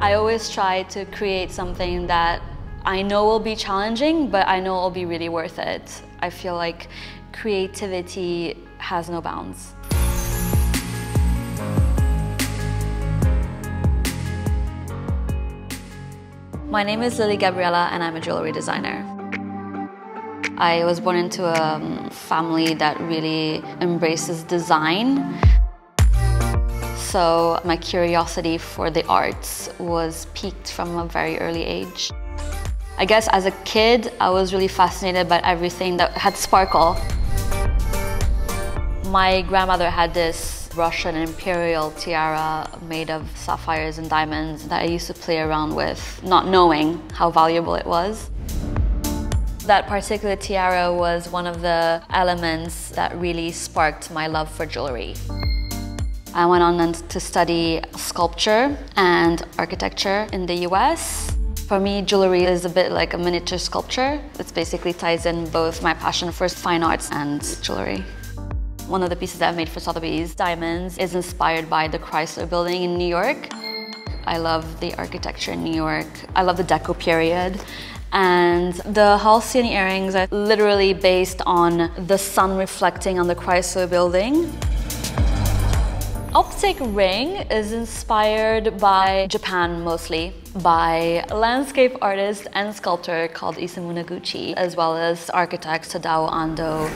I always try to create something that I know will be challenging, but I know it will be really worth it. I feel like creativity has no bounds. My name is Gabriella and I'm a jewelry designer. I was born into a family that really embraces design. So my curiosity for the arts was piqued from a very early age. I guess as a kid, I was really fascinated by everything that had sparkle. My grandmother had this Russian imperial tiara made of sapphires and diamonds that I used to play around with, not knowing how valuable it was. That particular tiara was one of the elements that really sparked my love for jewelry. I went on to study sculpture and architecture in the US. For me, jewelry is a bit like a miniature sculpture. It basically ties in both my passion for fine arts and jewelry. One of the pieces that I've made for Sotheby's diamonds is inspired by the Chrysler Building in New York. I love the architecture in New York. I love the Deco period. And the halcyon earrings are literally based on the sun reflecting on the Chrysler Building. Optic ring is inspired by Japan mostly, by a landscape artist and sculptor called Isamu Noguchi, as well as architect Tadao Ando.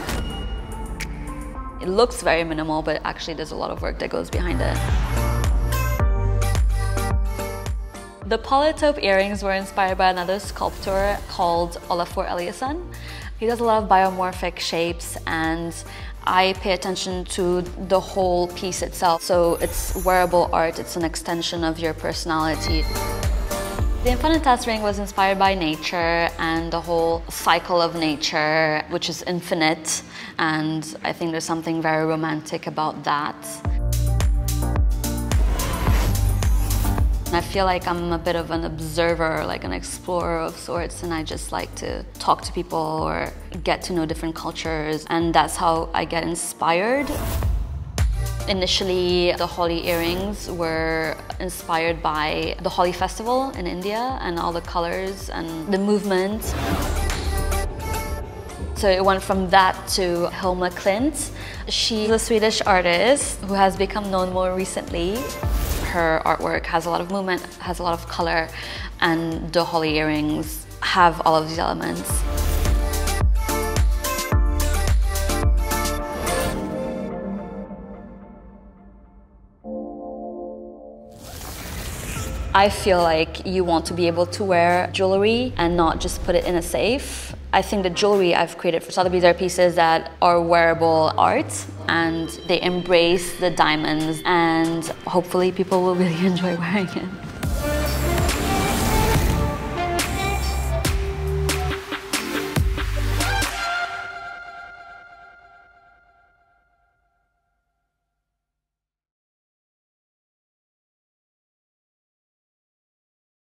It looks very minimal, but actually there's a lot of work that goes behind it. The polytope earrings were inspired by another sculptor called Olafur Eliasson. He does a lot of biomorphic shapes, and I pay attention to the whole piece itself. So it's wearable art, it's an extension of your personality. The Infinitas ring was inspired by nature and the whole cycle of nature, which is infinite. And I think there's something very romantic about that. I feel like I'm a bit of an observer, like an explorer of sorts, and I just like to talk to people or get to know different cultures, and that's how I get inspired. Initially, the Holi earrings were inspired by the Holi festival in India and all the colors and the movement. So it went from that to Hilma Klint. She's a Swedish artist who has become known more recently. Her artwork has a lot of movement, has a lot of color, and the Holi earrings have all of these elements. I feel like you want to be able to wear jewelry and not just put it in a safe. I think the jewelry I've created for Sotheby's are pieces that are wearable art, and they embrace the diamonds, and hopefully people will really enjoy wearing it.